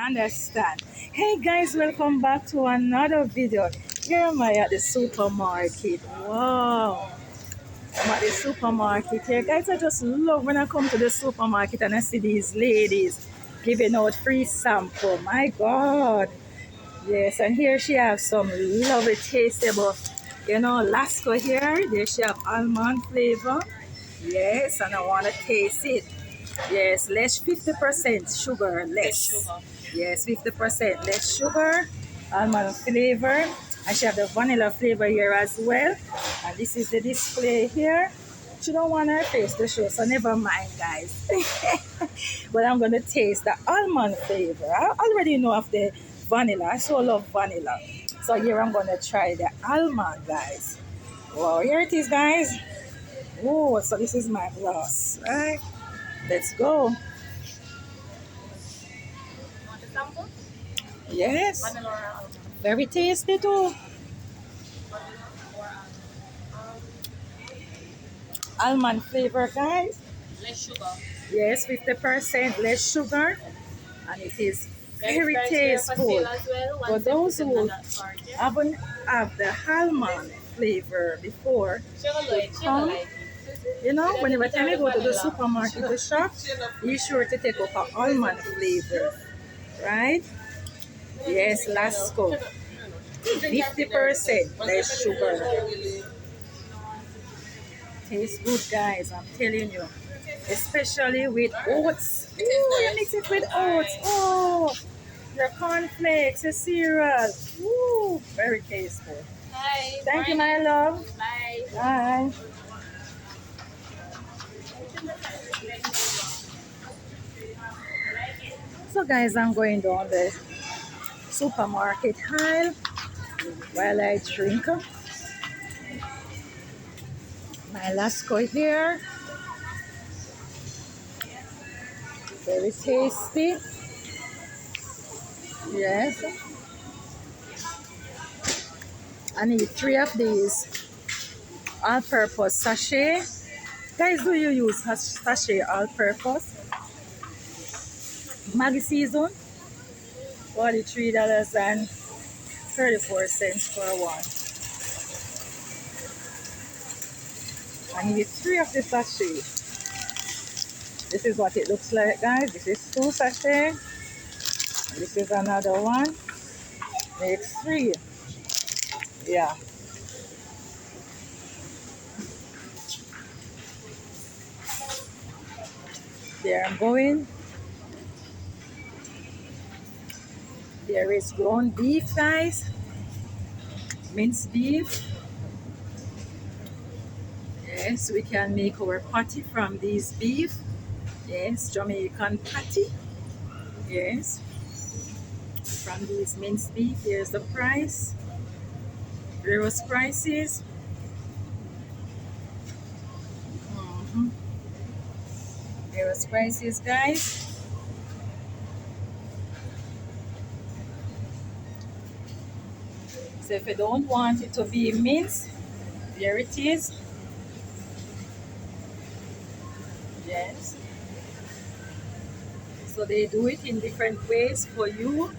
understand. Hey guys, welcome back to another video. Here am I at the supermarket. Wow. I'm at the supermarket here. Guys, I just love when I come to the supermarket and I see these ladies giving out free sample. My God. Yes, and here she has some lovely tasteable, Lasco here. There she have almond flavor. Yes, and I want to taste it. Yes, less 50% sugar, less. Yes, 50% less sugar, almond flavor. And she have the vanilla flavor here as well. And this is the display here. She don't want her face to show, so never mind, guys. But I'm gonna taste the almond flavor. I already know of the vanilla. I so love vanilla. So here I'm gonna try the almond, guys. Wow, here it is, guys. Oh, so this is my glass, right? Let's go. Yes. Very tasty too. Almond flavor, guys. Less sugar. Yes, 50% less sugar. And it is very tasteful. For those who haven't had the almond flavor before, come, whenever time you go to the supermarket to shop, be sure to take up an almond flavor. Right? Yes, Lasco. 50% less sugar. Tastes good, guys, I'm telling you. Especially with oats. Ooh, you mix it with oats. Oh, your cornflakes, your cereal. Ooh, very tasteful. Hi. Thank you, my love. Bye. Bye. So, guys, I'm going down the supermarket aisle while I drink my Lasco here. Very tasty. Yes. I need 3 of these all-purpose sachet. Guys, do you use sachet all-purpose? Maggie season, $43.34 for one. I need 3 of the sachet. This is what it looks like, guys. This is 2 sachet. This is another one. Makes 3. Yeah. There I'm going. There is ground beef, guys. Minced beef. Yes, we can make our patty from these beef. Yes, Jamaican patty. Yes. From these minced beef, here's the price. Various prices. Various prices, guys. So if you don't want it to be minced, there it is. Yes. So they do it in different ways for you.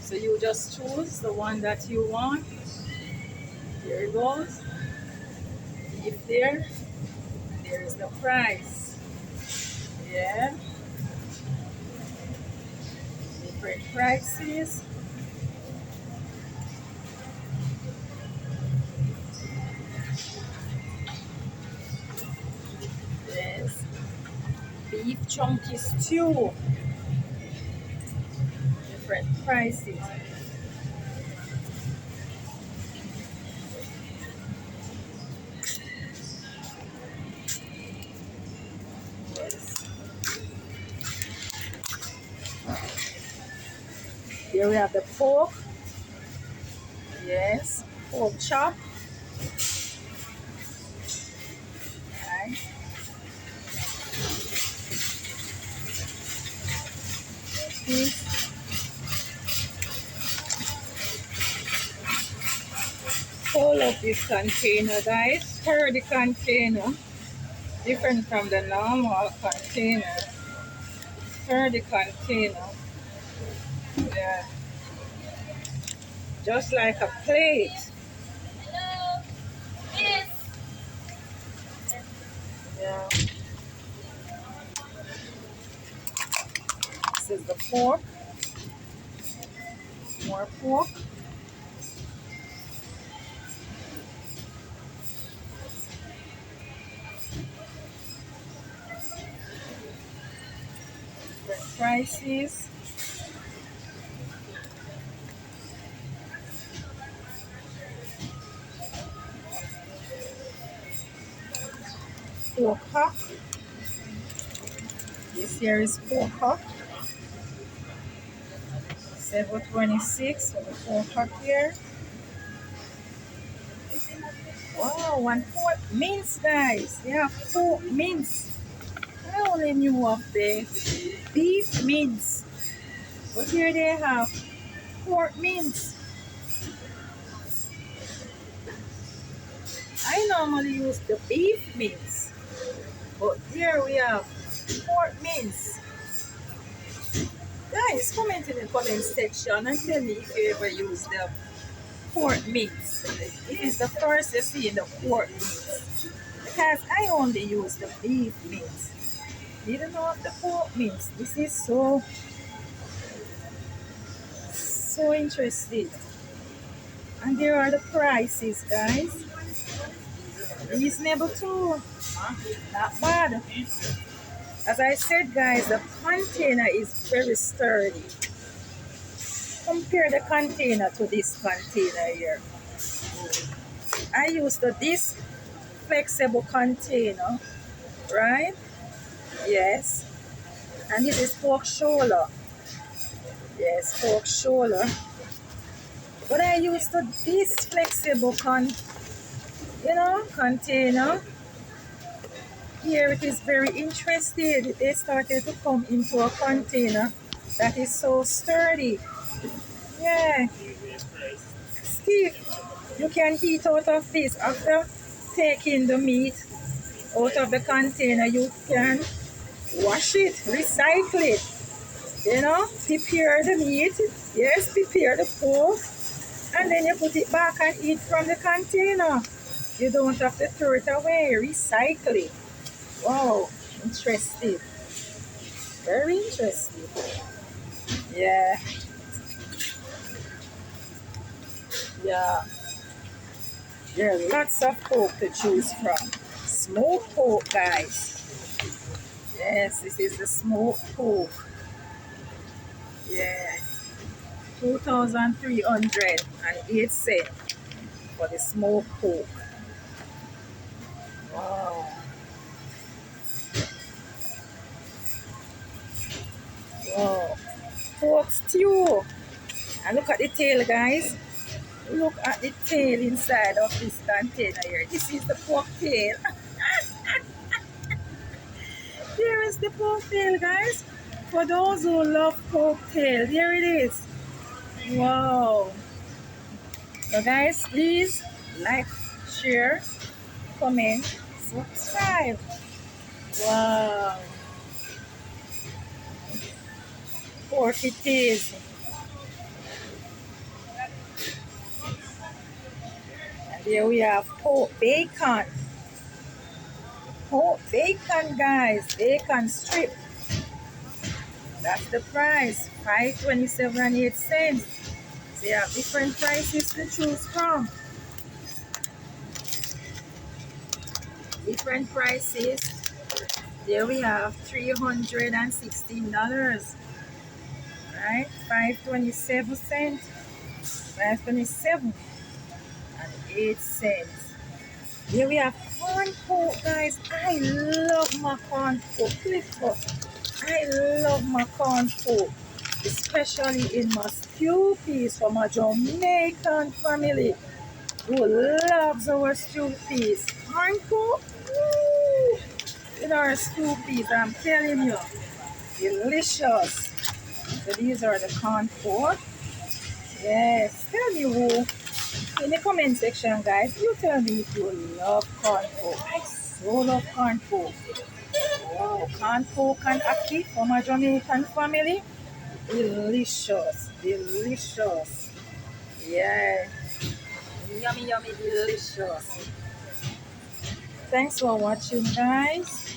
So you just choose the one that you want. Here it goes. If there is the price. Yeah. Different prices. Yes. Beef chunky stew. Different prices. Yes. Here we have the pork. Yes. Pork chop. Right. This. All of this container, guys. Stir the container. Different from the normal container. Stir the container. Yeah. Just like a plate. Yeah. This is the pork. More pork. Different prices. Pork hock. This here is pork hock. 726 for the pork hock here. Wow, one pork mince, guys. Yeah, pork mince. I only knew of the beef mince, but here they have pork mince. I normally use the beef mince, but here we have pork mince. Guys, comment in the comment section and tell me if you ever use the pork mince. It is the first you see in the pork mince. Because I only use the beef mince. You don't know of the pork mince. This is so interesting. And there are the prices, guys. Reasonable too. Not bad. As I said, guys, the container is very sturdy. Compare the container to this container here. I used this flexible container, right? Yes. And this is pork shoulder. Yes, pork shoulder. But I used this flexible container. Here it is very interesting. They started to come into a container that is so sturdy. Yeah. Steve, you can eat out of this. After taking the meat out of the container, you can wash it, recycle it. Prepare the meat. Yes, prepare the pork. And then you put it back and eat from the container. You don't have to throw it away. Recycle it. Wow, interesting. Very interesting. Yeah. Yeah. There are lots of pork to choose from. Smoked pork, guys. Yes, this is the smoked pork. Yeah. 2,308 for the smoked pork. Wow. Wow. Pork stew. And look at the tail, guys. Look at the tail inside of this container here. This is the pork tail. Here is the pork tail, guys. For those who love pork tail, here it is. Wow. So guys, please like, share, comment, subscribe. Wow. Pork it is. And here we have pork bacon. Pork bacon, guys. Bacon strip. That's the price. $5.27. So you have different prices to choose from. Different prices. There we have $316. Right? 5.27. 5.27 and 8 cents. Here we have corn pork, guys. I love my corn pork. I love my corn pork, especially in my stew peas from a Jamaican family who loves our stew peas. Corn pork, woo, in our stew peas, I'm telling you, delicious. So these are the corn pork. Yes, tell me who in the comment section, guys. You tell me if you love corn pork. I so love corn pork. Oh, corn pork and ackee from a Jamaican family. Delicious, delicious. Yeah, yummy, yummy, delicious. Thanks for watching, guys.